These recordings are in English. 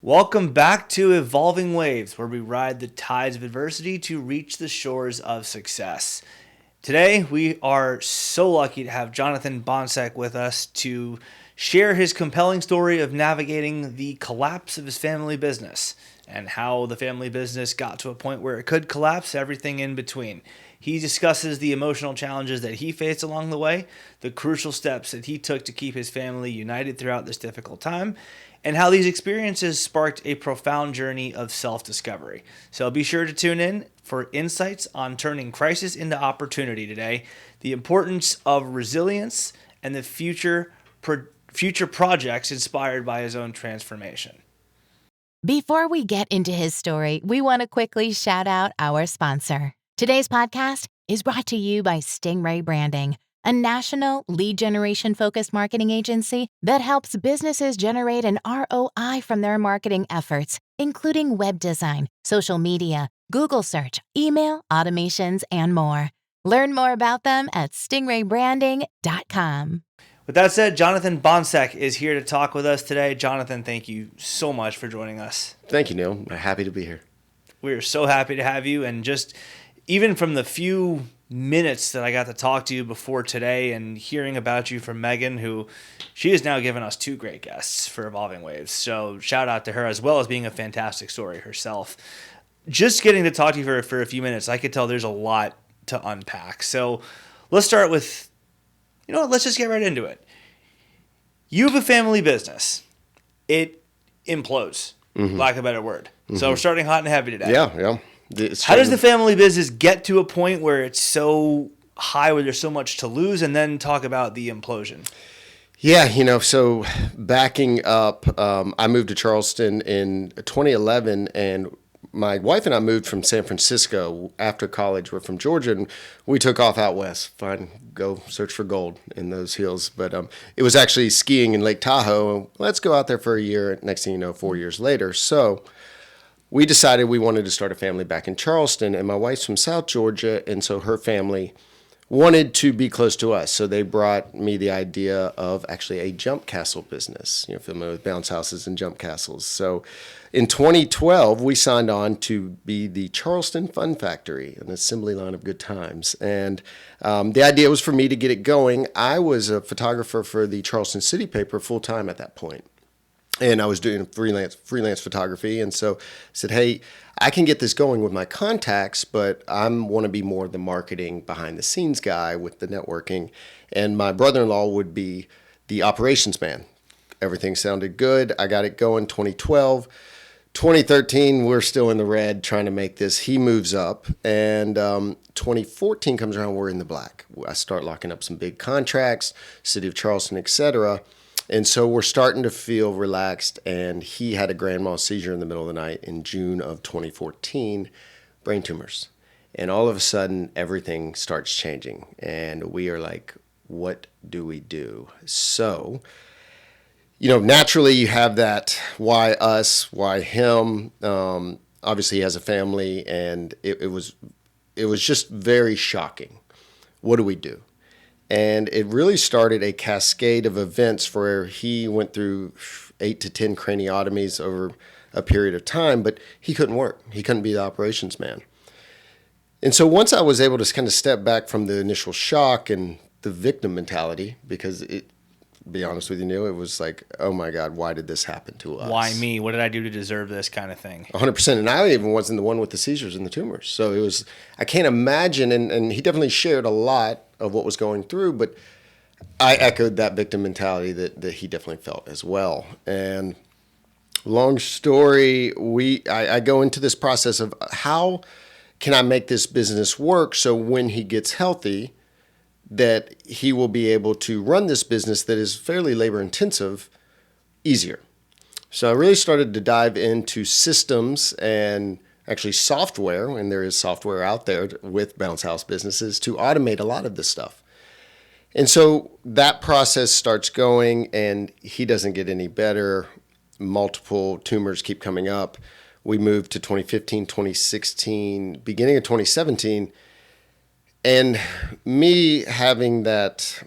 Welcome back to Evolving Waves, where we ride the tides of adversity to reach the shores of success. Today, we are so lucky to have Jonathan Boncek with us to share his compelling story of navigating the collapse of his family business and how the family business got to a point where it could collapse, everything in between. He discusses the emotional challenges that he faced along the way, the crucial steps that he took to keep his family united throughout this difficult time, and how these experiences sparked a profound journey of self-discovery. So be sure to tune in for insights on turning crisis into opportunity today, the importance of resilience, and the future projects inspired by his own transformation. Before we get into his story, we want to quickly shout out our sponsor. Today's podcast is brought to you by Stingray Branding, a national lead generation-focused marketing agency that helps businesses generate an ROI from their marketing efforts, including web design, social media, Google search, email, automations, and more. Learn more about them at stingraybranding.com. With that said, Jonathan Boncek is here to talk with us today. Jonathan, thank you so much for joining us. Thank you, Neil. I'm happy to be here. We are so happy to have you, and just even from the few minutes that I got to talk to you before today and hearing about you from Megan, who she has now given us two great guests for Evolving Waves. So shout out to her, as well as being a fantastic story herself. Just getting to talk to you for a few minutes, I could tell there's a lot to unpack. So let's start with, let's just get right into it. You have a family business. It implodes, lack of a better word. So we're starting hot and heavy today. Yeah. How does the family business get to a point where it's so high, where there's so much to lose, and then talk about the implosion? Yeah, so backing up, I moved to Charleston in 2011, and my wife and I moved from San Francisco after college. We're from Georgia, and we took off out west, go search for gold in those hills. But it was actually skiing in Lake Tahoe. Let's go out there for a year. Next thing you know, 4 years later. So we decided we wanted to start a family back in Charleston, and my wife's from South Georgia, and so her family wanted to be close to us. So they brought me the idea of actually a jump castle business, familiar with bounce houses and jump castles. So in 2012, we signed on to be the Charleston Fun Factory, an assembly line of good times. And the idea was for me to get it going. I was a photographer for the Charleston City paper full-time at that point. And I was doing freelance photography. And so I said, hey, I can get this going with my contacts, but I want to be more the marketing behind the scenes guy with the networking. And my brother-in-law would be the operations man. Everything sounded good. I got it going 2012. 2013, we're still in the red trying to make this. He moves up. And 2014 comes around, we're in the black. I start locking up some big contracts, City of Charleston, etc. And so we're starting to feel relaxed, and he had a grand mal seizure in the middle of the night in June of 2014, brain tumors. And all of a sudden, everything starts changing, and we are like, what do we do? So, naturally you have that, why us, why him? Obviously he has a family, and it was just very shocking. What do we do? And it really started a cascade of events where he went through 8 to 10 craniotomies over a period of time, but he couldn't work. He couldn't be the operations man. And so once I was able to kind of step back from the initial shock and the victim mentality, because to be honest with you, Neil, it was like, oh my God, why did this happen to us? Why me? What did I do to deserve this kind of thing? 100%. And I even wasn't the one with the seizures and the tumors. So it was, I can't imagine, and he definitely shared a lot of what was going through, but I echoed that victim mentality that he definitely felt as well. And long story, I go into this process of how can I make this business work so when he gets healthy, that he will be able to run this business that is fairly labor intensive easier. So I really started to dive into systems and actually software, and there is software out there with bounce house businesses to automate a lot of this stuff. And so that process starts going, and he doesn't get any better. Multiple tumors keep coming up. We moved to 2015, 2016, beginning of 2017. And me having that,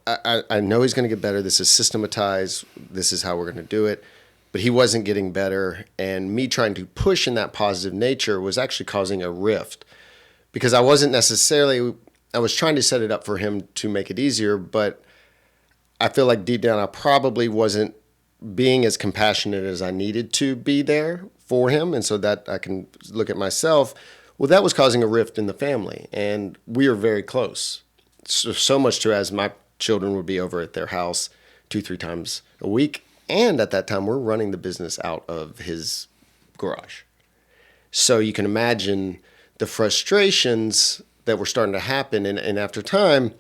I know he's going to get better. This is systematized. This is how we're going to do it. but he wasn't getting better. And me trying to push in that positive nature was actually causing a rift, because I was trying to set it up for him to make it easier, but I feel like deep down I probably wasn't being as compassionate as I needed to be there for him. And so that I can look at myself. Well, that was causing a rift in the family, and we are very close. So much to as my children would be over at their house 2-3 times a week. And at that time, we're running the business out of his garage. So you can imagine the frustrations that were starting to happen. And after time,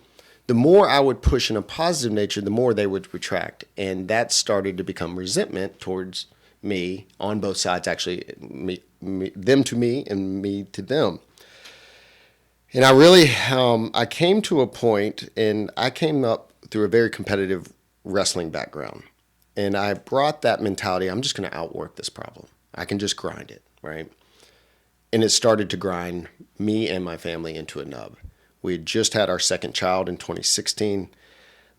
the more I would push in a positive nature, the more they would retract. And that started to become resentment towards me on both sides, actually, them to me and me to them. And I came to a point, and I came up through a very competitive wrestling background. And I brought that mentality, I'm just going to outwork this problem. I can just grind it, right? And it started to grind me and my family into a nub. We had just had our second child in 2016.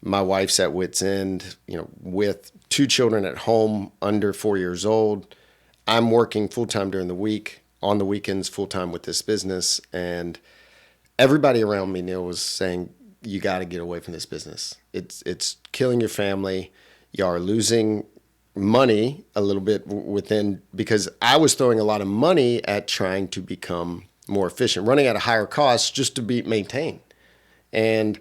My wife's at wit's end, with 2 children at home under 4 years old. I'm working full-time during the week, on the weekends full-time with this business. And everybody around me, Neil, was saying, you got to get away from this business. It's killing your family. You are losing money a little bit within, because I was throwing a lot of money at trying to become more efficient, running at a higher cost just to be maintained. And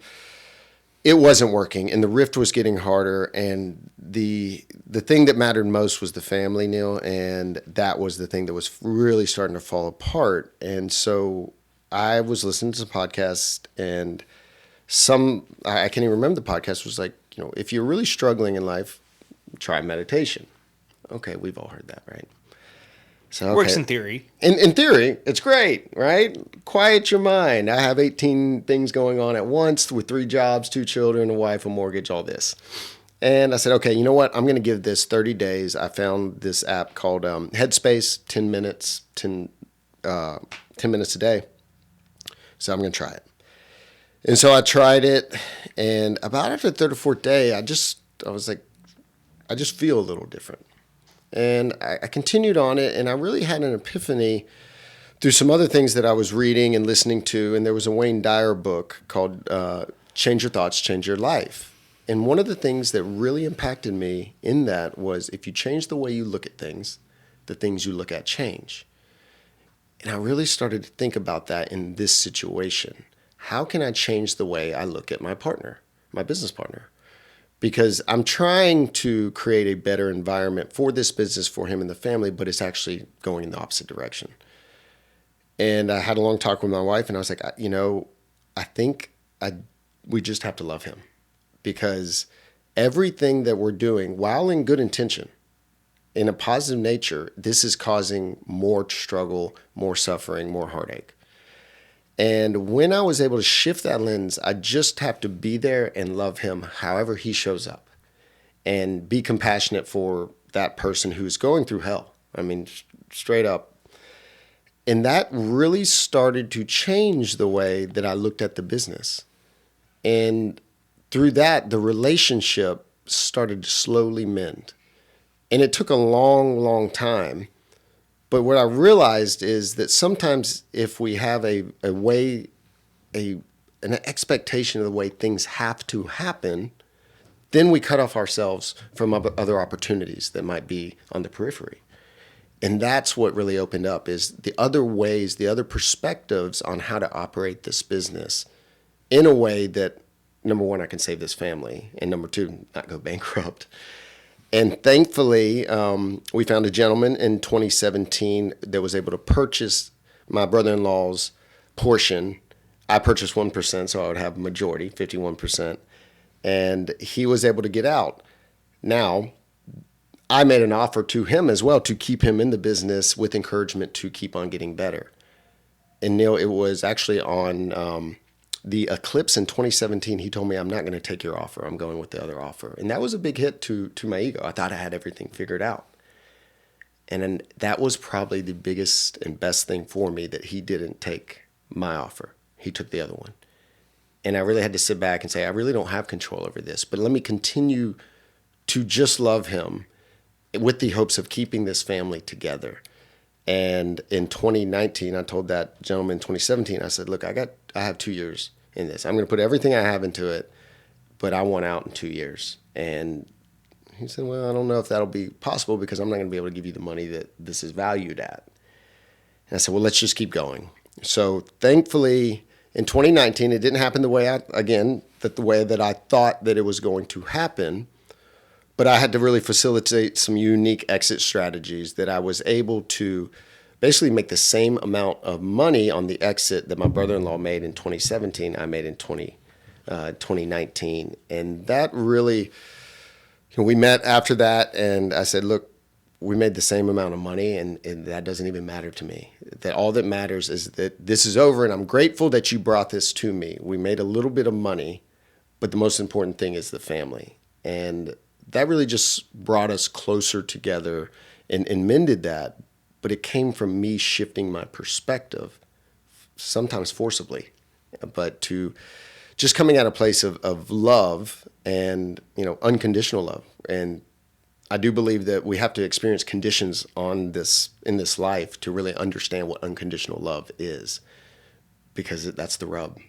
it wasn't working, and the rift was getting harder. And the thing that mattered most was the family, Neil, and that was the thing that was really starting to fall apart. And so I was listening to some podcasts, and I can't even remember the podcast, was like, if you're really struggling in life, try meditation. Okay, we've all heard that, right? So okay. Works in theory. In theory, it's great, right? Quiet your mind. I have 18 things going on at once with 3 jobs, 2 children, a wife, a mortgage, all this. And I said, okay, you know what? I'm going to give this 30 days. I found this app called Headspace, 10 minutes a day. So I'm going to try it. And so I tried it, and about after the 3rd or 4th day, I was like, I just feel a little different. And I continued on it, and I really had an epiphany through some other things that I was reading and listening to. And there was a Wayne Dyer book called Change Your Thoughts, Change Your Life. And one of the things that really impacted me in that was, if you change the way you look at things, the things you look at change. And I really started to think about that in this situation. How can I change the way I look at my partner, my business partner? Because I'm trying to create a better environment for this business, for him and the family, but it's actually going in the opposite direction. And I had a long talk with my wife, and I was like, I think we just have to love him, because everything that we're doing, while in good intention, in a positive nature, this is causing more struggle, more suffering, more heartache. And when I was able to shift that lens, I just have to be there and love him however he shows up, and be compassionate for that person who's going through hell. I mean, straight up. And that really started to change the way that I looked at the business. And through that, the relationship started to slowly mend. And it took a long, long time. But what I realized is that sometimes if we have an expectation of the way things have to happen, then we cut off ourselves from other opportunities that might be on the periphery. And that's what really opened up, is the other ways, the other perspectives on how to operate this business in a way that, number one, I can save this family, and number two, not go bankrupt. And thankfully, we found a gentleman in 2017 that was able to purchase my brother-in-law's portion. I purchased 1%, so I would have majority, 51%. And he was able to get out. Now, I made an offer to him as well to keep him in the business with encouragement to keep on getting better. And Neil, it was actually on the eclipse in 2017, he told me, I'm not going to take your offer. I'm going with the other offer. And that was a big hit to my ego. I thought I had everything figured out. And then that was probably the biggest and best thing for me, that he didn't take my offer. He took the other one. And I really had to sit back and say, I really don't have control over this, but let me continue to just love him with the hopes of keeping this family together. And in 2019, I told that gentleman in 2017, I said, look, I have 2 years in this. I'm going to put everything I have into it, but I want out in 2 years. And he said, well, I don't know if that'll be possible because I'm not going to be able to give you the money that this is valued at. And I said, well, let's just keep going. So thankfully, in 2019, it didn't happen the way that I thought that it was going to happen. But I had to really facilitate some unique exit strategies that I was able to basically make the same amount of money on the exit that my brother-in-law made in 2017, I made in 2019. And that really, we met after that, and I said, look, we made the same amount of money, and that doesn't even matter to me. That all that matters is that this is over, and I'm grateful that you brought this to me. We made a little bit of money, but the most important thing is the family. And that really just brought us closer together and mended that. But it came from me shifting my perspective, sometimes forcibly, but to just coming at a place of love and, unconditional love. And I do believe that we have to experience conditions in this life to really understand what unconditional love is, because that's the rub,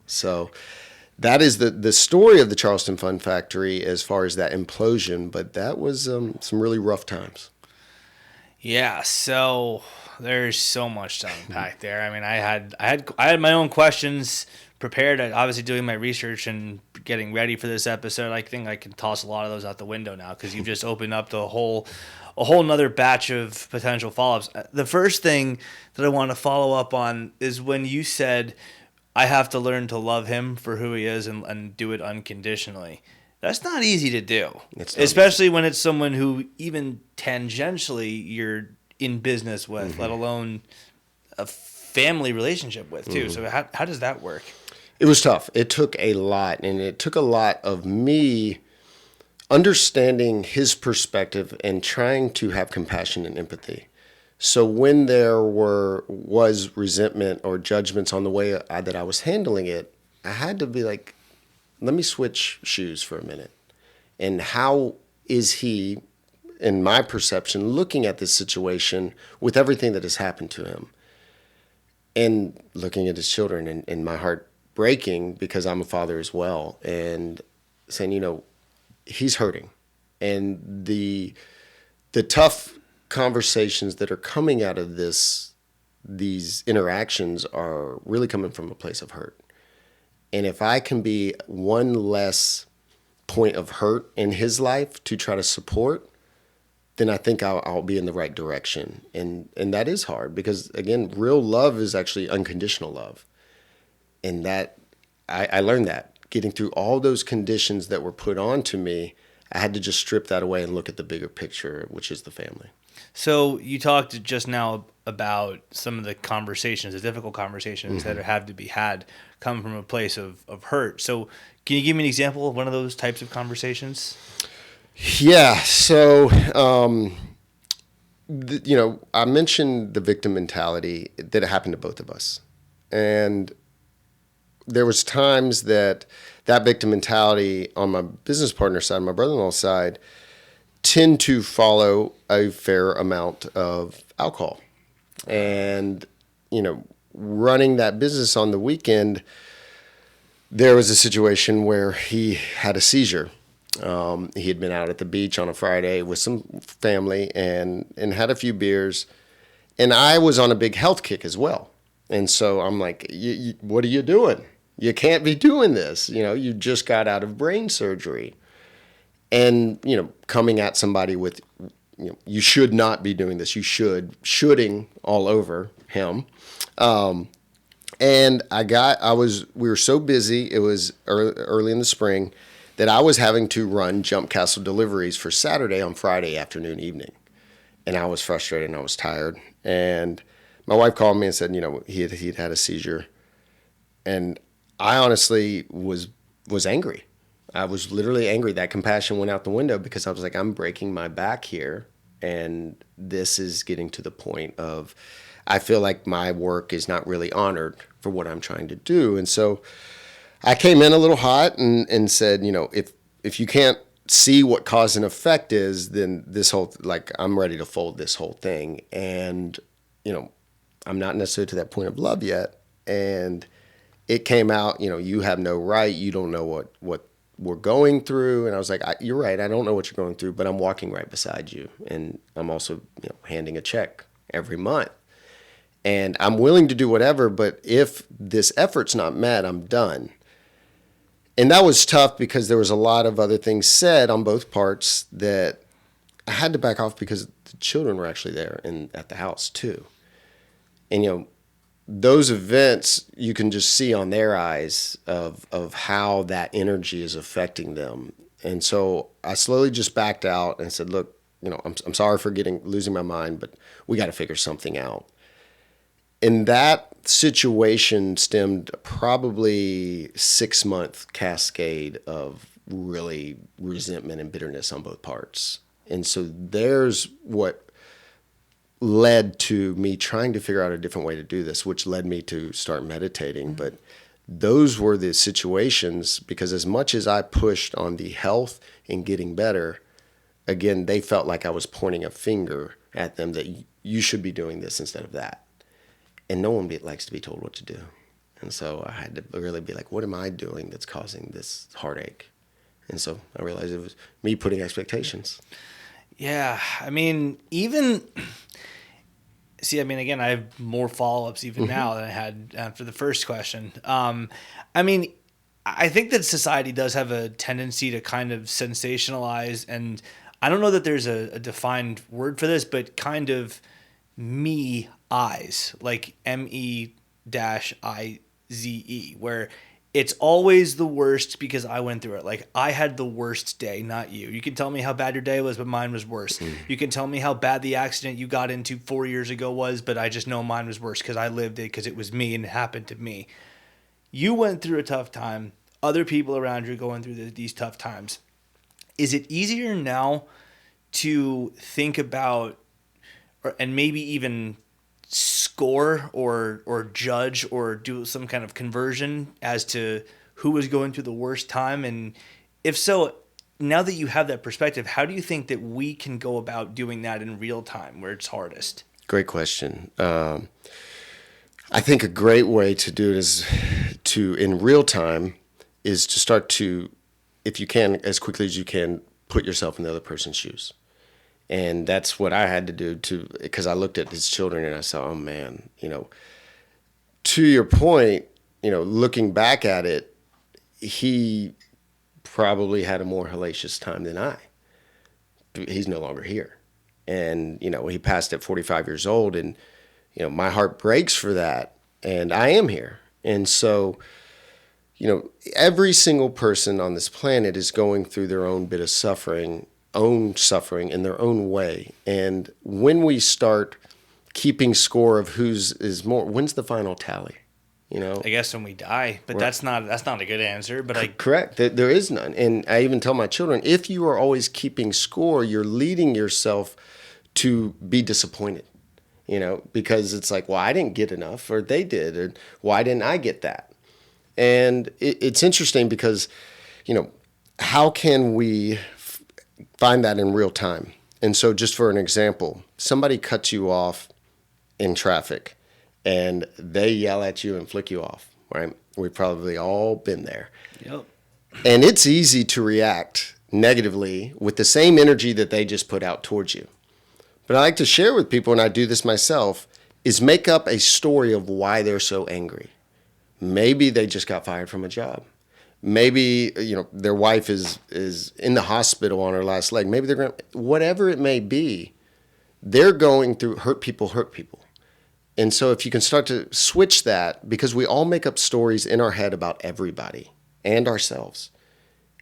So that is the story of the Charleston Fun Factory as far as that implosion, but that was some really rough times. Yeah, so there's so much to unpack there. I mean, I had my own questions prepared. Obviously, doing my research and getting ready for this episode, I think I can toss a lot of those out the window now because you've just opened up a whole nother batch of potential follow-ups. The first thing that I want to follow up on is when you said, I have to learn to love him for who he is and do it unconditionally. That's not easy to do, especially when it's someone who even tangentially you're in business with, mm-hmm. let alone a family relationship with too. Mm-hmm. So how does that work? It was tough. It took a lot, and it took a lot of me understanding his perspective and trying to have compassion and empathy. So when there was resentment or judgments on the way that I was handling it, I had to be like, let me switch shoes for a minute. And how is he, in my perception, looking at this situation with everything that has happened to him? And looking at his children and my heart breaking because I'm a father as well, and saying, he's hurting. And the tough conversations that are coming out of these interactions are really coming from a place of hurt. And if I can be one less point of hurt in his life to try to support, then I think I'll be in the right direction. And that is hard because, again, real love is actually unconditional love. And that I learned that. Getting through all those conditions that were put onto me, I had to just strip that away and look at the bigger picture, which is the family. So you talked just now about some of the conversations, the difficult conversations mm-hmm. that have to be had come from a place of hurt. So can you give me an example of one of those types of conversations? Yeah. So, I mentioned the victim mentality that it happened to both of us. And there was times that victim mentality on my business partner side, my brother-in-law's side, tend to follow a fair amount of alcohol. And, running that business on the weekend, there was a situation where he had a seizure. He had been out at the beach on a Friday with some family and had a few beers. And I was on a big health kick as well. And so I'm like, what are you doing? You can't be doing this. You just got out of brain surgery. And, coming at somebody with, you should not be doing this. You shoulding all over him. And we were so busy, it was early in the spring, that I was having to run Jump Castle deliveries for Saturday on Friday afternoon, evening. And I was frustrated and I was tired. And my wife called me and said, he'd had a seizure. And I honestly was angry. I was literally angry. That compassion went out the window because I was like, I'm breaking my back here. And this is getting to the point of, I feel like my work is not really honored for what I'm trying to do. And so I came in a little hot and said, if you can't see what cause and effect is, then this whole, like, I'm ready to fold this whole thing. And, I'm not necessarily to that point of love yet. And it came out, you have no right. You don't know what we're going through. And I was like, you're right. I don't know what you're going through, but I'm walking right beside you. And I'm also, handing a check every month. And I'm willing to do whatever, but if this effort's not met, I'm done. And that was tough because there was a lot of other things said on both parts that I had to back off because the children were actually there and at the house too. And, those events you can just see on their eyes of how that energy is affecting them. And so I slowly just backed out and said, look, I'm sorry for losing my mind, but we got to figure something out. And that situation stemmed probably 6-month cascade of really resentment and bitterness on both parts. And so there's what led to me trying to figure out a different way to do this, which led me to start meditating. Mm-hmm. But those were the situations, because as much as I pushed on the health and getting better, again, they felt like I was pointing a finger at them that you should be doing this instead of that. And no one likes to be told what to do. And so I had to really be like, what am I doing that's causing this heartache? And so I realized it was me putting expectations. Yeah. Again, I have more follow-ups even now than I had after the first question. I think that society does have a tendency to kind of sensationalize, and I don't know that there's a defined word for this, but kind of me eyes, like MEIZE, where it's always the worst because I went through it. Like, I had the worst day, not you. You can tell me how bad your day was, but mine was worse. You can tell me how bad the accident you got into 4 years ago was, but I just know mine was worse because I lived it, because it was me and it happened to me. You went through a tough time. Other people around you are going through these tough times. Is it easier now to think about and maybe even score or judge or do some kind of conversion as to who was going through the worst time? And if so, now that you have that perspective, how do you think that we can go about doing that in real time where it's hardest? Great question. I think a great way to do it is in real time, is to start to, if you can, as quickly as you can, put yourself in the other person's shoes. And that's what I had to do because I looked at his children and I saw, oh man, to your point, looking back at it, he probably had a more hellacious time than I. He's no longer here. And, he passed at 45 years old, and, my heart breaks for that. And I am here. And so, every single person on this planet is going through their own bit of suffering in their own way. And when we start keeping score of who's more, when's the final tally? I guess when we die, but that's not a good answer. But correct, there is none. And I even tell my children, if you are always keeping score, you're leading yourself to be disappointed. Because it's like, well, I didn't get enough, or they did, or why didn't I get that? And it's interesting because, how can we find that in real time? And so just for an example, somebody cuts you off in traffic and they yell at you and flick you off, right? We've probably all been there. Yep. And it's easy to react negatively with the same energy that they just put out towards you. But I like to share with people, and I do this myself, is make up a story of why they're so angry. Maybe they just got fired from a job. Maybe, their wife is in the hospital on her last leg. Maybe they're whatever it may be, they're going through hurt people. And so if you can start to switch that, because we all make up stories in our head about everybody and ourselves.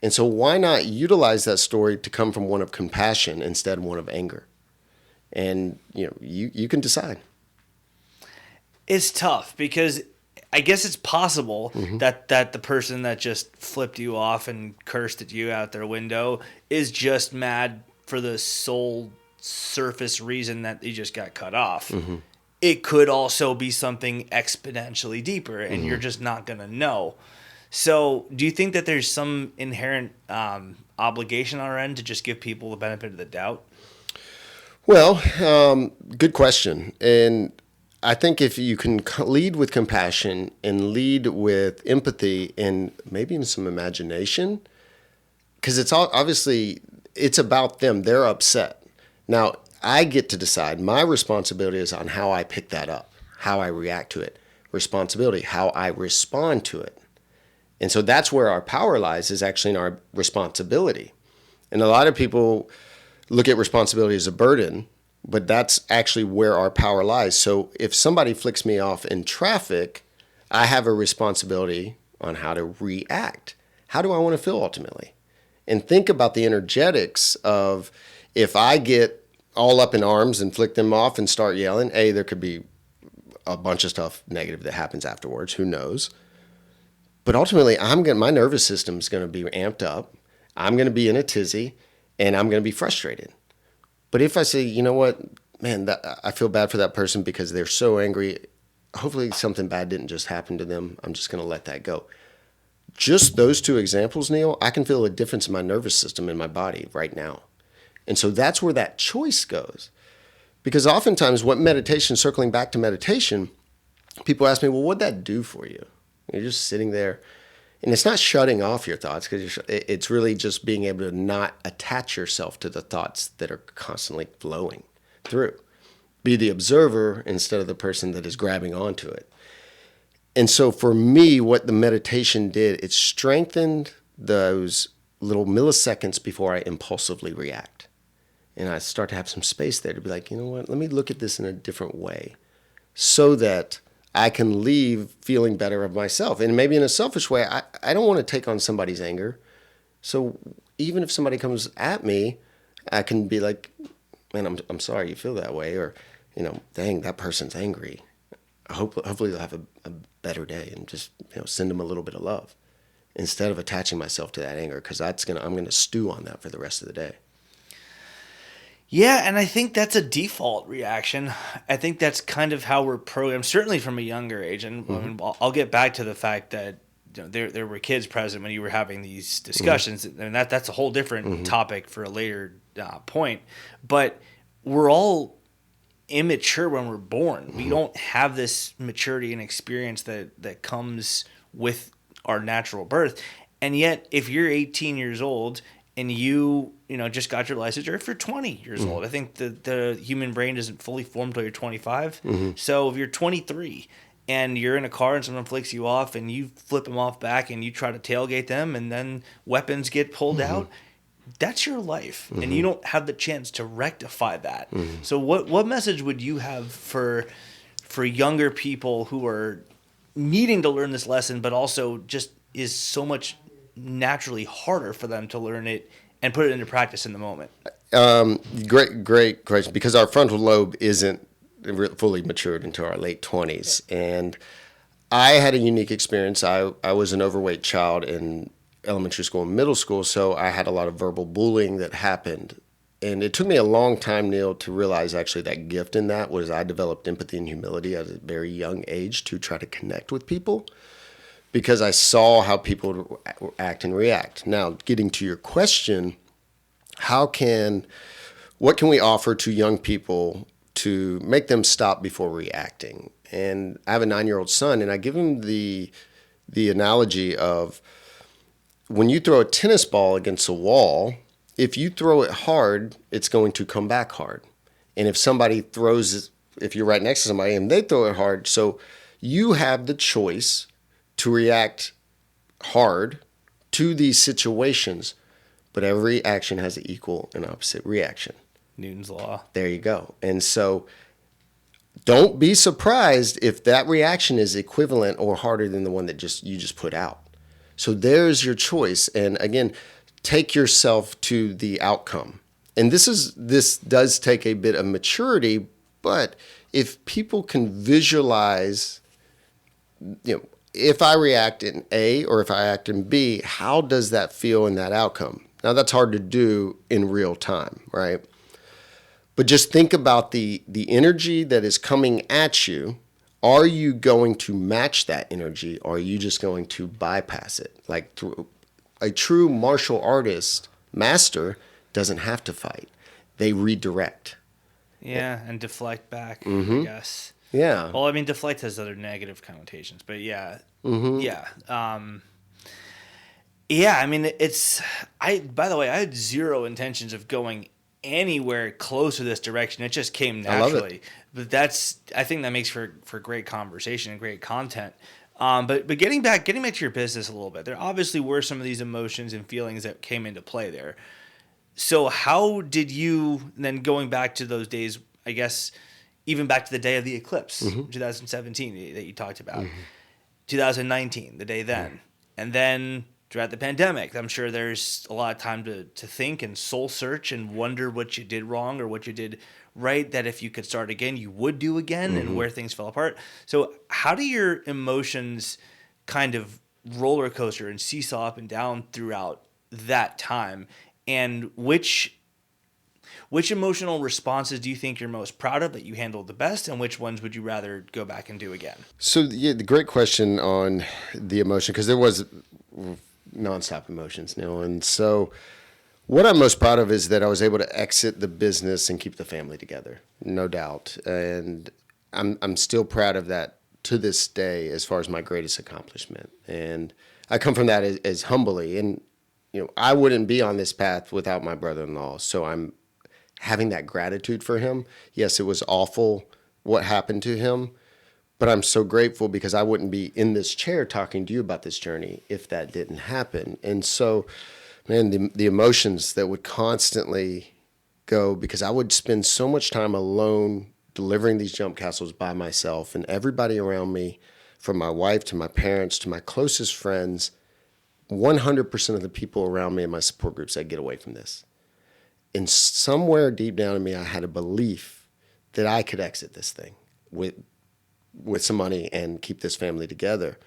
And so why not utilize that story to come from one of compassion instead of one of anger? And, you can decide. It's tough because I guess it's possible that the person that just flipped you off and cursed at you out their window is just mad for the sole surface reason that you just got cut off. Mm-hmm. It could also be something exponentially deeper, and you're just not going to know. So, do you think that there's some inherent obligation on our end to just give people the benefit of the doubt? Well, good question. And I think if you can lead with compassion and lead with empathy and maybe even some imagination, because it's all obviously it's about them. They're upset. Now, I get to decide. My responsibility is on how I pick that up, how I react to it. Responsibility, how I respond to it. And so that's where our power lies, is actually in our responsibility. And a lot of people look at responsibility as a burden, but that's actually where our power lies. So if somebody flicks me off in traffic, I have a responsibility on how to react. How do I want to feel ultimately? And think about the energetics of, if I get all up in arms and flick them off and start yelling, there could be a bunch of stuff negative that happens afterwards. Who knows? But ultimately, my nervous system is going to be amped up. I'm going to be in a tizzy, and I'm going to be frustrated. But if I say, you know what, man, I feel bad for that person because they're so angry. Hopefully something bad didn't just happen to them. I'm just going to let that go. Just those two examples, Neil, I can feel a difference in my nervous system in my body right now. And so that's where that choice goes. Because oftentimes circling back to meditation, people ask me, well, what'd that do for you? You're just sitting there. And it's not shutting off your thoughts, because it's really just being able to not attach yourself to the thoughts that are constantly flowing through. Be the observer instead of the person that is grabbing onto it. And so for me, what the meditation did, it strengthened those little milliseconds before I impulsively react. And I start to have some space there to be like, you know what, let me look at this in a different way so that I can leave feeling better of myself. And maybe in a selfish way, I don't want to take on somebody's anger. So even if somebody comes at me, I can be like, man, I'm sorry you feel that way. Or, dang, that person's angry. Hopefully they'll have a better day, and just, send them a little bit of love instead of attaching myself to that anger, because I'm going to stew on that for the rest of the day. Yeah, and I think that's a default reaction. I think that's kind of how we're programmed, certainly from a younger age. And I mean, I'll get back to the fact that there were kids present when you were having these discussions, and that's a whole different topic for a later point. But we're all immature when we're born. We don't have this maturity and experience that comes with our natural birth. And yet, if you're 18 years old and you just got your license, or if you're 20 years old, I think the human brain isn't fully formed until you're 25. So if you're 23 and you're in a car and someone flicks you off and you flip them off back and you try to tailgate them and then weapons get pulled out, that's your life. And you don't have the chance to rectify that. So what message would you have for younger people who are needing to learn this lesson, but also just is so much naturally harder for them to learn it and put it into practice in the moment? Great question, because our frontal lobe isn't fully matured until our late 20s. And I had a unique experience. I was an overweight child in elementary school and middle school, so I had a lot of verbal bullying that happened. And it took me a long time, Neil, to realize actually that gift in that was I developed empathy and humility at a very young age to try to connect with people, because I saw how people act and react. Now, getting to your question, what can we offer to young people to make them stop before reacting? And I have a 9-year-old son, and I give him the analogy of, when you throw a tennis ball against a wall, if you throw it hard, it's going to come back hard. And if you're right next to somebody and they throw it hard, so you have the choice to react hard to these situations, but every action has an equal and opposite reaction. Newton's law. There you go. And so don't be surprised if that reaction is equivalent or harder than the one that you just put out. So there's your choice. And again, take yourself to the outcome. And this does take a bit of maturity, but if people can visualize, if I react in A or if I act in B, how does that feel in that outcome? Now, that's hard to do in real time, right? But just think about the energy that is coming at you Are you going to match that energy, or are you just going to bypass it? Like a true martial artist master doesn't have to fight. They redirect. Yeah, and deflect back, I guess. Yeah. Well, I mean, deflect has other negative connotations, but yeah. Yeah. Yeah, I mean, by the way, I had zero intentions of going anywhere close to this direction. It just came naturally. I love it. But I think that makes for great conversation and great content. But getting back to your business a little bit, there obviously were some of these emotions and feelings that came into play there. So how did you then, going back to those days, I guess, even back to the day of the eclipse, 2017 that you talked about, 2019, the day then, and then throughout the pandemic, I'm sure there's a lot of time to think and soul search and wonder what you did wrong or what you did right, that if you could start again, you would do again, and where things fell apart. So how do your emotions kind of roller coaster and seesaw up and down throughout that time? And which emotional responses do you think you're most proud of, that you handled the best, and which ones would you rather go back and do again? So yeah, the great question on the emotion, because there was nonstop emotions, Neil. And so what I'm most proud of is that I was able to exit the business and keep the family together, no doubt. And I'm still proud of that to this day as far as my greatest accomplishment. And I come from that as humbly. And I wouldn't be on this path without my brother-in-law. So I'm having that gratitude for him. Yes, it was awful what happened to him, but I'm so grateful because I wouldn't be in this chair talking to you about this journey if that didn't happen. And so, man, the emotions that would constantly go, because I would spend so much time alone delivering these jump castles by myself, and everybody around me, from my wife to my parents to my closest friends, 100% of the people around me in my support group said, get away from this. And somewhere deep down in me, I had a belief that I could exit this thing with some money and keep this family together.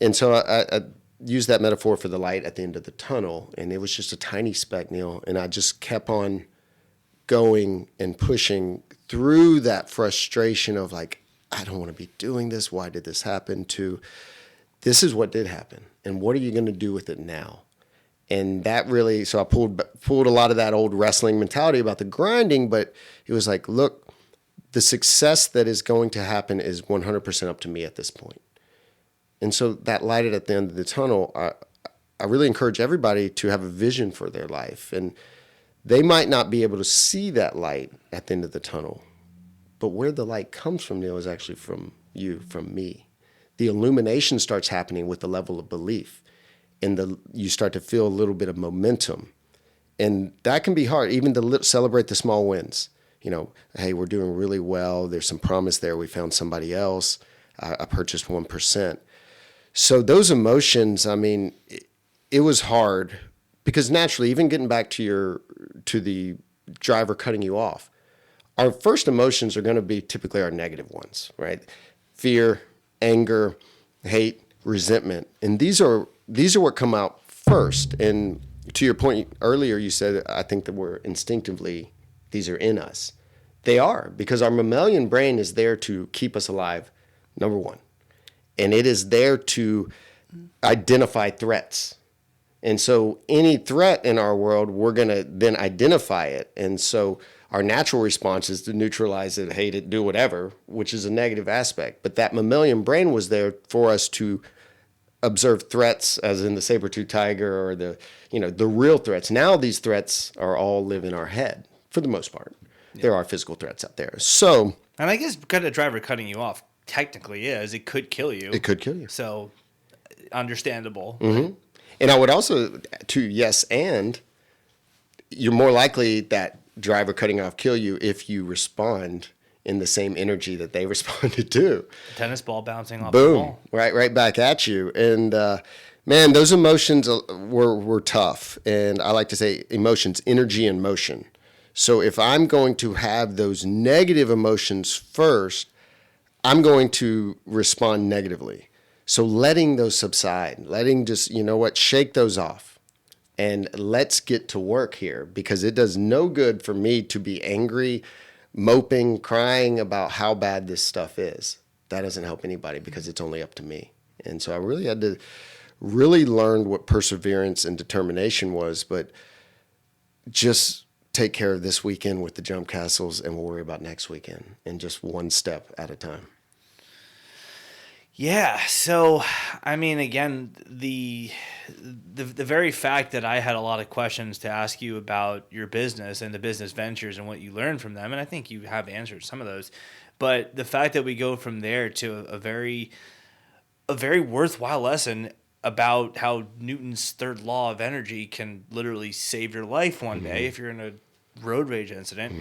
And so I used that metaphor for the light at the end of the tunnel, and it was just a tiny speck, Neil. And I just kept on going and pushing through that frustration of like, I don't want to be doing this. Why did this happen? To this is what did happen, and what are you going to do with it now? And that really, so I pulled a lot of that old wrestling mentality about the grinding, but it was like, look, the success that is going to happen is 100% up to me at this point. And so that lighted at the end of the tunnel. I really encourage everybody to have a vision for their life. And they might not be able to see that light at the end of the tunnel, but where the light comes from, Neil, is actually from you, from me. The illumination starts happening with the level of belief, and you start to feel a little bit of momentum. And that can be hard, even to celebrate the small wins. Hey, we're doing really well. There's some promise there. We found somebody else. I purchased 1%. So those emotions, I mean, it was hard because naturally, even getting back to the driver cutting you off, our first emotions are going to be typically our negative ones, right? Fear, anger, hate, resentment. And these are what come out first. And to your point earlier, you said, I think that we're instinctively, these are in us. They are, because our mammalian brain is there to keep us alive, number one. And it is there to identify threats. And so any threat in our world, we're going to then identify it. And so our natural response is to neutralize it, hate it, do whatever, which is a negative aspect. But that mammalian brain was there for us to observe threats, as in the saber-tooth tiger or the real threats. Now these threats are all live in our head for the most part. Yeah. There are physical threats out there. So, and I guess a driver cutting you off technically it could kill you. It could kill you. So understandable. Mm-hmm. Right? And I would also, and you're more likely that driver cutting off kill you if you respond in the same energy that they responded to. Tennis ball bouncing off Boom, the wall. Right back at you. And man, those emotions were tough. And I like to say emotions, energy and motion. So if I'm going to have those negative emotions first, I'm going to respond negatively. So letting those subside, shake those off. And let's get to work here, because it does no good for me to be angry, moping, crying about how bad this stuff is. that doesn't help anybody because it's only up to me. And so I really had to really learn what perseverance and determination was, but just take care of this weekend with the jump castles and we'll worry about next weekend, and just one step at a time. Yeah. So, I mean, again, the very fact that I had a lot of questions to ask you about your business and the business ventures and what you learned from them, and I think you have answered some of those, but the fact that we go from there to a very worthwhile lesson about how Newton's third law of energy can literally save your life one day if you're in a road rage incident,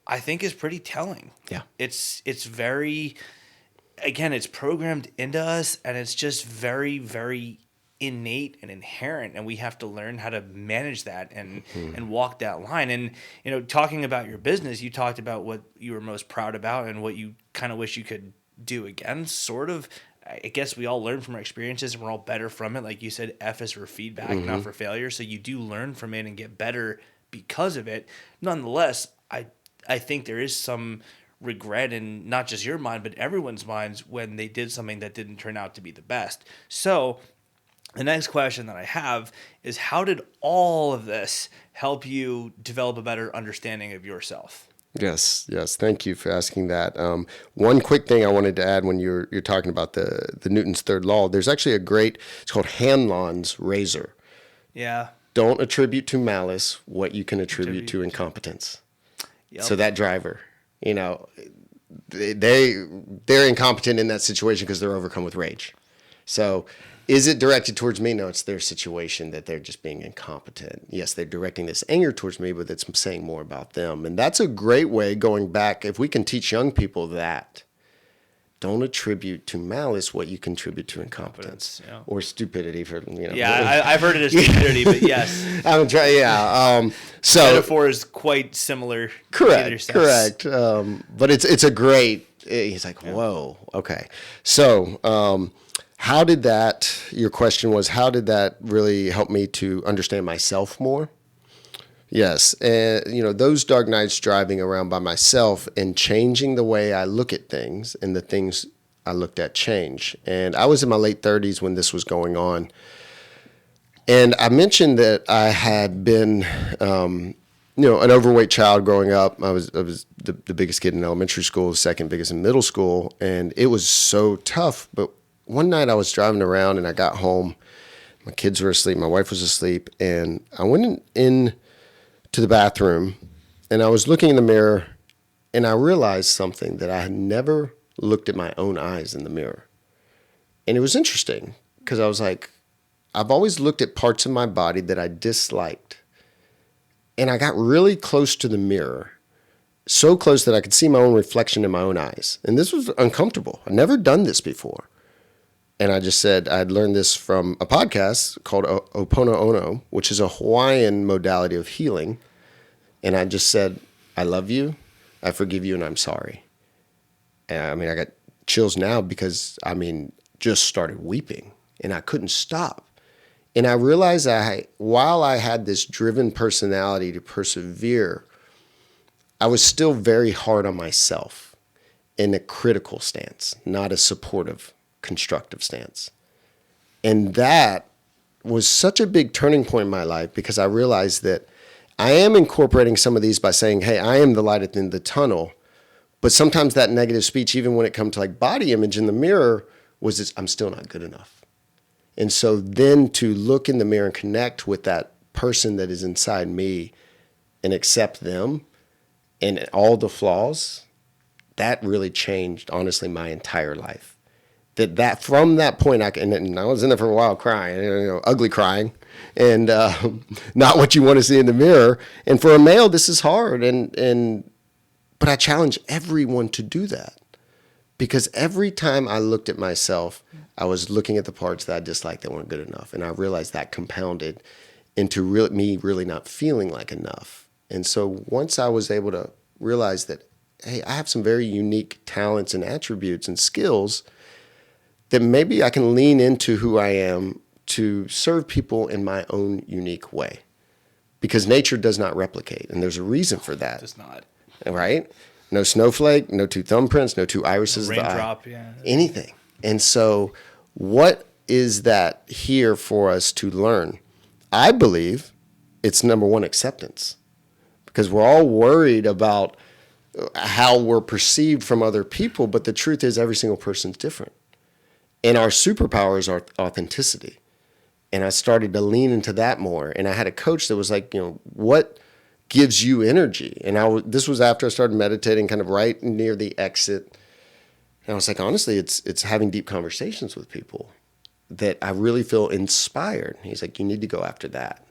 I think is pretty telling. Yeah. It's very, again, it's programmed into us, and it's just very, very innate and inherent, and we have to learn how to manage that and walk that line. And, you know, talking about your business, you talked about what you were most proud about and what you kind of wish you could do again, sort of. I guess we all learn from our experiences and we're all better from it. Like you said, F is for feedback, not for failure. So you do learn from it and get better because of it. Nonetheless, I think there is some regret in not just your mind, but everyone's minds when they did something that didn't turn out to be the best. So the next question that I have is, how did all of this help you develop a better understanding of yourself? Yes. Thank you for asking that. One quick thing I wanted to add when you're talking about the Newton's third law, there's actually it's called Hanlon's razor. Yeah. Don't attribute to malice what you can attribute to incompetence. Yep. So that driver, you know, they're incompetent in that situation because they're overcome with rage. So is it directed towards me? No, it's their situation that they're just being incompetent. Yes, they're directing this anger towards me, but it's saying more about them. And that's a great way, going back, if we can teach young people that, don't attribute to malice what you contribute to incompetence or stupidity. For Yeah, I've heard it as stupidity, but yes. I'm trying. Yeah. So metaphor is quite similar. Correct. But it's a great. He's like, whoa. Okay. So. How did your question was, how did that really help me to understand myself more? Yes. And, those dark nights driving around by myself and changing the way I look at things, and the things I looked at change. And I was in my late 30s when this was going on. And I mentioned that I had been, an overweight child growing up. I was the biggest kid in elementary school, second biggest in middle school. And it was so tough. But one night I was driving around and I got home. My kids were asleep. My wife was asleep. And I went in to the bathroom and I was looking in the mirror and I realized something, that I had never looked at my own eyes in the mirror. And it was interesting because I was like, I've always looked at parts of my body that I disliked. And I got really close to the mirror, so close that I could see my own reflection in my own eyes. And this was uncomfortable. I'd never done this before. And I just said, I'd learned this from a podcast called Oponopono, which is a Hawaiian modality of healing. And I just said, I love you, I forgive you, and I'm sorry. And I got chills now because, just started weeping and I couldn't stop. And I realized while I had this driven personality to persevere, I was still very hard on myself, in a critical stance, not a supportive, constructive stance. And that was such a big turning point in my life, because I realized that I am incorporating some of these by saying, hey, I am the light at the end of the tunnel. But sometimes that negative speech, even when it comes to like body image in the mirror, was this, I'm still not good enough. And so then to look in the mirror and connect with that person that is inside me and accept them and all the flaws, that really changed, honestly, my entire life. That from that point, and I was in there for a while crying, ugly crying, and not what you want to see in the mirror. And for a male, this is hard. But I challenge everyone to do that, because every time I looked at myself, I was looking at the parts that I disliked that weren't good enough. And I realized that compounded into me really not feeling like enough. And so once I was able to realize that, hey, I have some very unique talents and attributes and skills that maybe I can lean into who I am to serve people in my own unique way. Because nature does not replicate, and there's a reason for that. It does not. Right? No snowflake, no two thumbprints, no two irises of the eye. Raindrop, yeah. Anything. And so what is that here for us to learn? I believe it's number one, acceptance. Because we're all worried about how we're perceived from other people, but the truth is every single person's different. And our superpower is our authenticity. And I started to lean into that more. And I had a coach that was like, what gives you energy? And this was after I started meditating, kind of right near the exit. And I was like, honestly, it's having deep conversations with people that I really feel inspired. He's like, you need to go after that.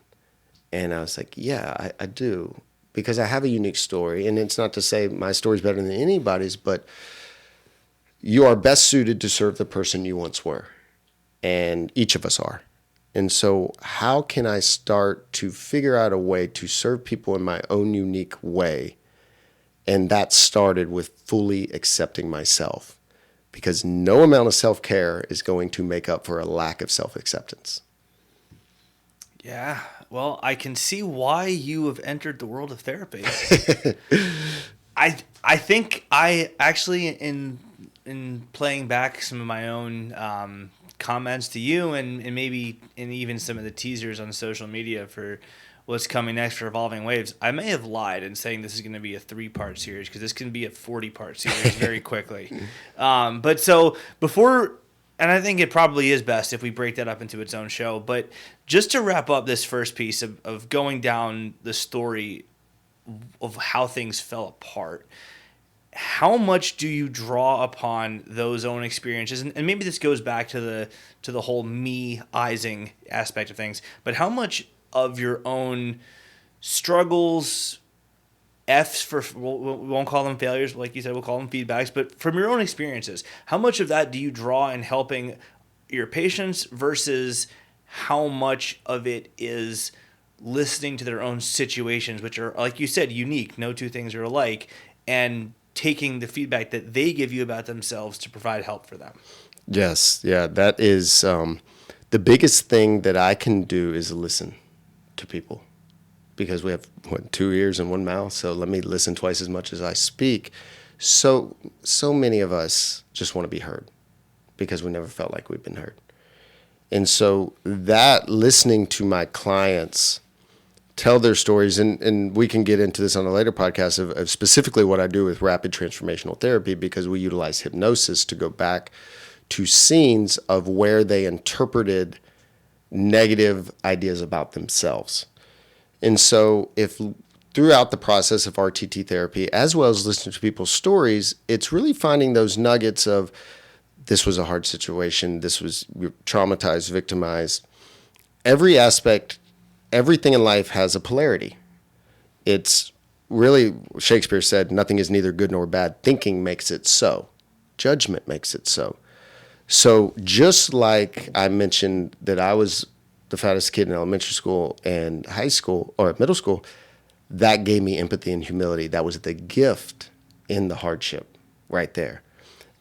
And I was like, yeah, I do. Because I have a unique story. And it's not to say my story's better than anybody's, but you are best suited to serve the person you once were. And each of us are. And so how can I start to figure out a way to serve people in my own unique way? And that started with fully accepting myself, because no amount of self-care is going to make up for a lack of self-acceptance. Yeah. Well, I can see why you have entered the world of therapy. I think I actually, in playing back some of my own comments to you and maybe in even some of the teasers on social media for what's coming next for Evolving Waves, I may have lied in saying this is going to be a 3-part series, because this can be a 40-part series very quickly. But so before, and I think it probably is best if we break that up into its own show, but just to wrap up this first piece of going down the story of how things fell apart, how much do you draw upon those own experiences? And maybe this goes back to the whole me-izing aspect of things, but how much of your own struggles, F's for, we won't call them failures, like you said, we'll call them feedbacks, but from your own experiences, how much of that do you draw in helping your patients versus how much of it is listening to their own situations, which are, like you said, unique, no two things are alike, and taking the feedback that they give you about themselves to provide help for them? Yes. Yeah. That is the biggest thing that I can do is listen to people, because we have 2 ears and 1 mouth. So let me listen twice as much as I speak. So many of us just want to be heard because we never felt like we've been heard. And so that listening to my clients tell their stories, and we can get into this on a later podcast of specifically what I do with rapid transformational therapy, because we utilize hypnosis to go back to scenes of where they interpreted negative ideas about themselves. And so if throughout the process of RTT therapy, as well as listening to people's stories, it's really finding those nuggets of, this was a hard situation, this was traumatized, victimized. Every aspect, everything in life has a polarity. It's really, Shakespeare said, nothing is neither good nor bad. Thinking makes it so. Judgment makes it so. So just like I mentioned that I was the fattest kid in elementary school and high school or middle school, that gave me empathy and humility. That was the gift in the hardship right there.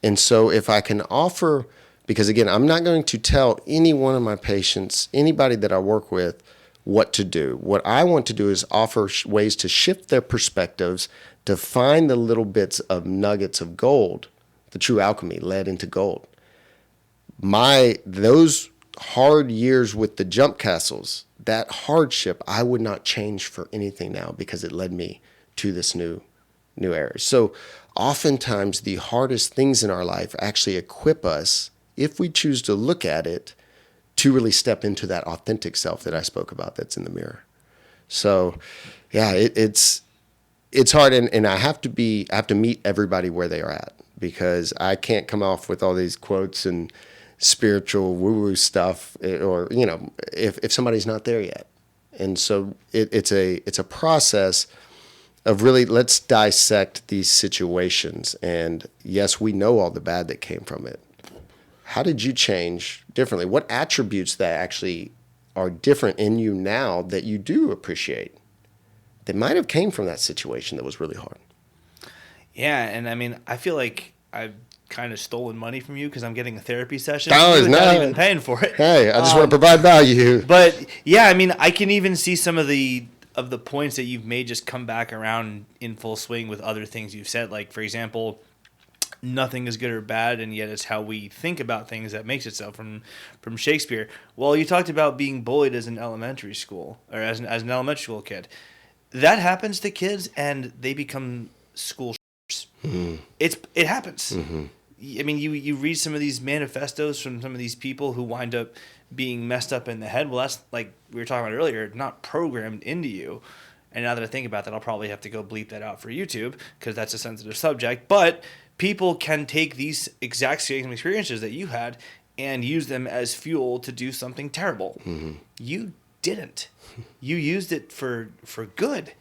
And so if I can offer, because again, I'm not going to tell any one of my patients, anybody that I work with, what to do. What I want to do is offer ways to shift their perspectives, to find the little bits of nuggets of gold, the true alchemy, lead into gold. Those hard years with the jump castles, that hardship, I would not change for anything now, because it led me to this new era. So oftentimes the hardest things in our life actually equip us, if we choose to look at it, to really step into that authentic self that I spoke about that's in the mirror. So yeah, it's hard, and I have to meet everybody where they are at, because I can't come off with all these quotes and spiritual woo-woo stuff, or if somebody's not there yet. And so it's a process of really, let's dissect these situations. And yes, we know all the bad that came from it. How did you change differently? What attributes that actually are different in you now that you do appreciate, that might have came from that situation that was really hard? Yeah, and I mean, I feel like I've kind of stolen money from you because I'm getting a therapy session without even paying for it. Hey, I just want to provide value. But yeah, I mean, I can even see some of the of the points that you've made just come back around in full swing with other things you've said. Like, for example, nothing is good or bad, and yet it's how we think about things that makes it so, from Shakespeare. Well, you talked about being bullied as an elementary school, or as an elementary school kid. That happens to kids, and they become school shers. It happens. I mean, you read some of these manifestos from some of these people who wind up being messed up in the head. Well, that's, like we were talking about earlier, not programmed into you. And now that I think about that, I'll probably have to go bleep that out for YouTube because that's a sensitive subject. But people can take these exact same experiences that you had and use them as fuel to do something terrible. You didn't. You used it for good.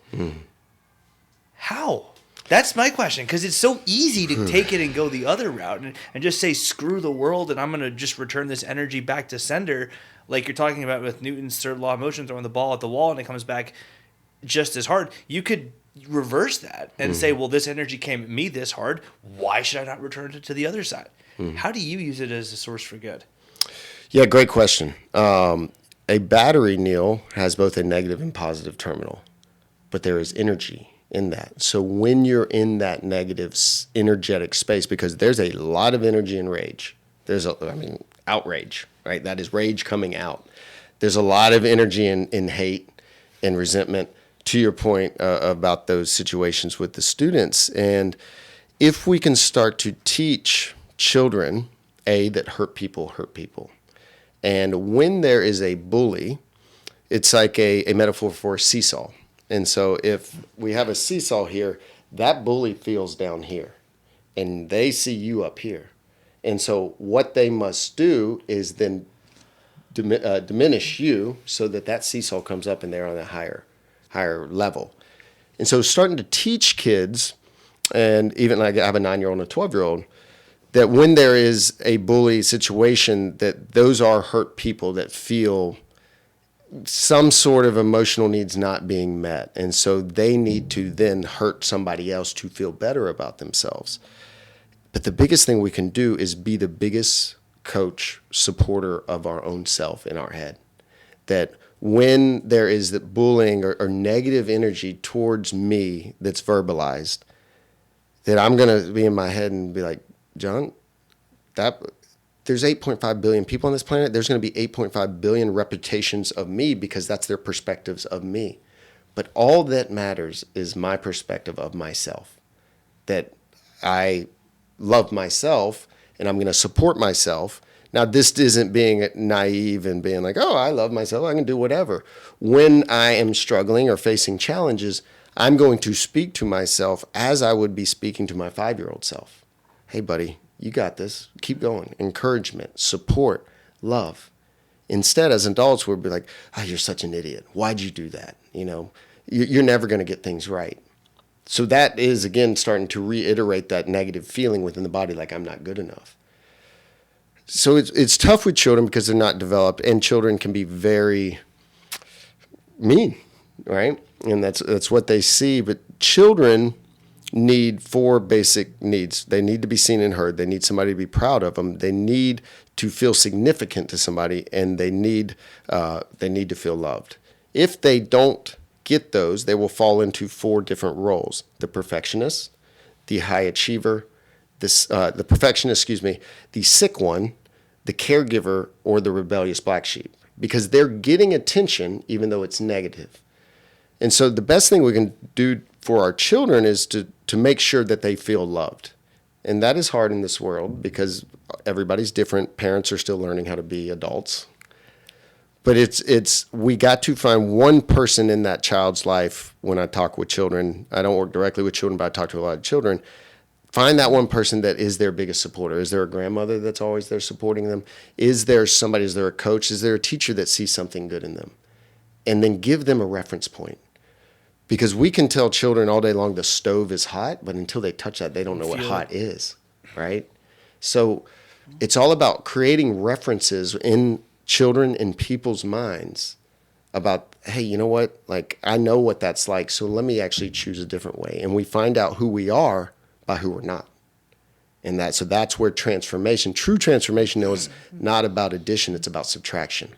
How? That's my question, because it's so easy to take it and go the other route and just say, screw the world, and I'm going to just return this energy back to sender, like you're talking about with Newton's third law of motion, throwing the ball at the wall, and it comes back just as hard. You could reverse that and say, well, this energy came at me this hard. Why should I not return it to the other side? How do you use it as a source for good? Yeah, great question. A battery, Neil, has both a negative and positive terminal, but there is energy in that. So when you're in that negative energetic space, because there's a lot of energy in rage, outrage, right? That is rage coming out. There's a lot of energy in hate and resentment, to your point about those situations with the students. And if we can start to teach children, that hurt people. And when there is a bully, it's like a metaphor for a seesaw. And so if we have a seesaw here, that bully feels down here, and they see you up here. And so what they must do is then diminish you so that seesaw comes up and they're on a higher level. And so starting to teach kids, and even like I have a 9-year-old and a 12-year-old, that when there is a bully situation, that those are hurt people that feel some sort of emotional needs not being met. And so they need to then hurt somebody else to feel better about themselves. But the biggest thing we can do is be the biggest coach, supporter of our own self in our head. That when there is that bullying or negative energy towards me that's verbalized, that I'm going to be in my head and be like, John, there's 8.5 billion people on this planet. There's going to be 8.5 billion reputations of me because that's their perspectives of me. But all that matters is my perspective of myself, that I love myself and I'm going to support myself. Now, this isn't being naive and being like, oh, I love myself, I can do whatever. When I am struggling or facing challenges, I'm going to speak to myself as I would be speaking to my 5-year-old self. Hey, buddy, you got this. Keep going. Encouragement, support, love. Instead, as adults, we'll be like, oh, you're such an idiot. Why'd you do that? You're never going to get things right. So that is, again, starting to reiterate that negative feeling within the body, like I'm not good enough. So it's tough with children because they're not developed, and children can be very mean, right? And that's what they see. But children need 4 basic needs. They need to be seen and heard. They need somebody to be proud of them. They need to feel significant to somebody, and they need to feel loved. If they don't get those, they will fall into 4 different roles: the perfectionist, the high achiever, the perfectionist, the sick one, the caregiver, or the rebellious black sheep, because they're getting attention even though it's negative. And so the best thing we can do for our children is to make sure that they feel loved. And that is hard in this world because everybody's different. Parents are still learning how to be adults. But we got to find one person in that child's life. When I talk with children, I don't work directly with children, but I talk to a lot of children. Find that one person that is their biggest supporter. Is there a grandmother that's always there supporting them? Is there a coach? Is there a teacher that sees something good in them? And then give them a reference point. Because we can tell children all day long the stove is hot, but until they touch that, they don't know what hot is, right? So it's all about creating references in children and people's minds about, hey, you know what? Like, I know what that's like, so let me actually choose a different way. And we find out who we are by who we're not. And so that's where true transformation is not about addition, it's about subtraction.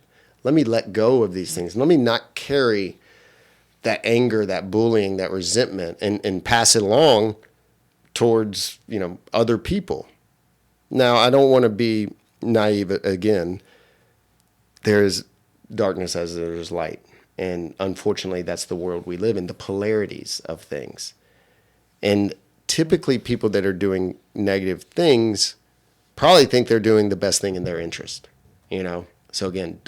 Let me let go of these things. Let me not carry that anger, that bullying, that resentment, and pass it along towards, other people. Now, I don't want to be naive again. There's darkness as there's light. And unfortunately, that's the world we live in, the polarities of things. And typically people that are doing negative things probably think they're doing the best thing in their interest, So again,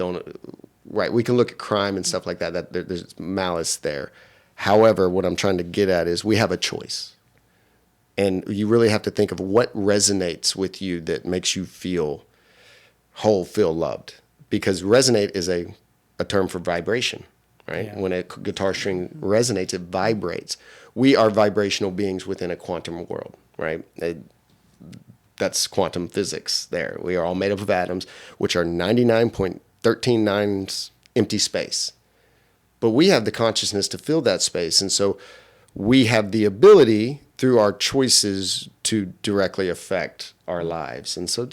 right, we can look at crime and stuff like that there's malice there. However, what I'm trying to get at is we have a choice. And you really have to think of what resonates with you that makes you feel whole, feel loved. Because resonate is a term for vibration, right? Yeah. When a guitar string resonates, it vibrates. We are vibrational beings within a quantum world, right? That's quantum physics there. We are all made up of atoms, which are 99.139 empty space. But we have the consciousness to fill that space. And so we have the ability through our choices to directly affect our lives. And so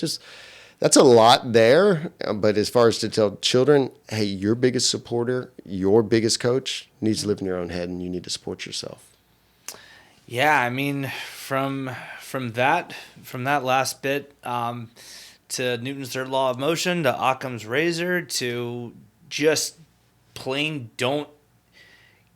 that's a lot there. But as far as to tell children, hey, your biggest supporter, your biggest coach needs to live in your own head, and you need to support yourself. Yeah, I mean, from that last bit to Newton's third law of motion, to Occam's razor, to just plain don't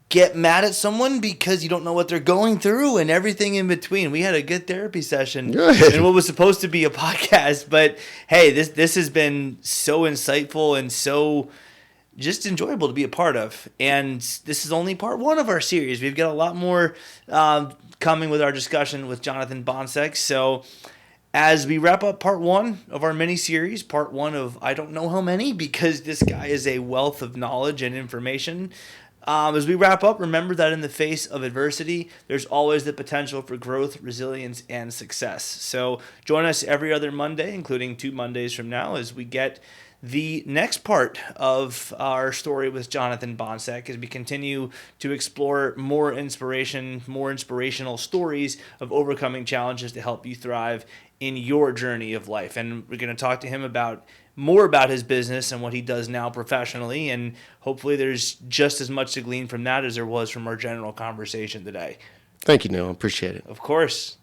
get mad at someone because you don't know what they're going through, and everything in between. We had a good therapy session in what was supposed to be a podcast, but hey, this has been so insightful and so just enjoyable to be a part of. And this is only part one of our series. We've got a lot more coming with our discussion with Jonathan Boncek. So as we wrap up part one of our mini series, part one of I don't know how many, because this guy is a wealth of knowledge and information. As we wrap up, remember that in the face of adversity, there's always the potential for growth, resilience, and success. So join us every other Monday, including 2 Mondays from now, as we get the next part of our story with Jonathan Boncek, as we continue to explore more inspirational stories of overcoming challenges to help you thrive in your journey of life. And we're going to talk to him more about his business and what he does now professionally, and hopefully there's just as much to glean from that as there was from our general conversation today. Thank you, Neil. Appreciate it. Of course.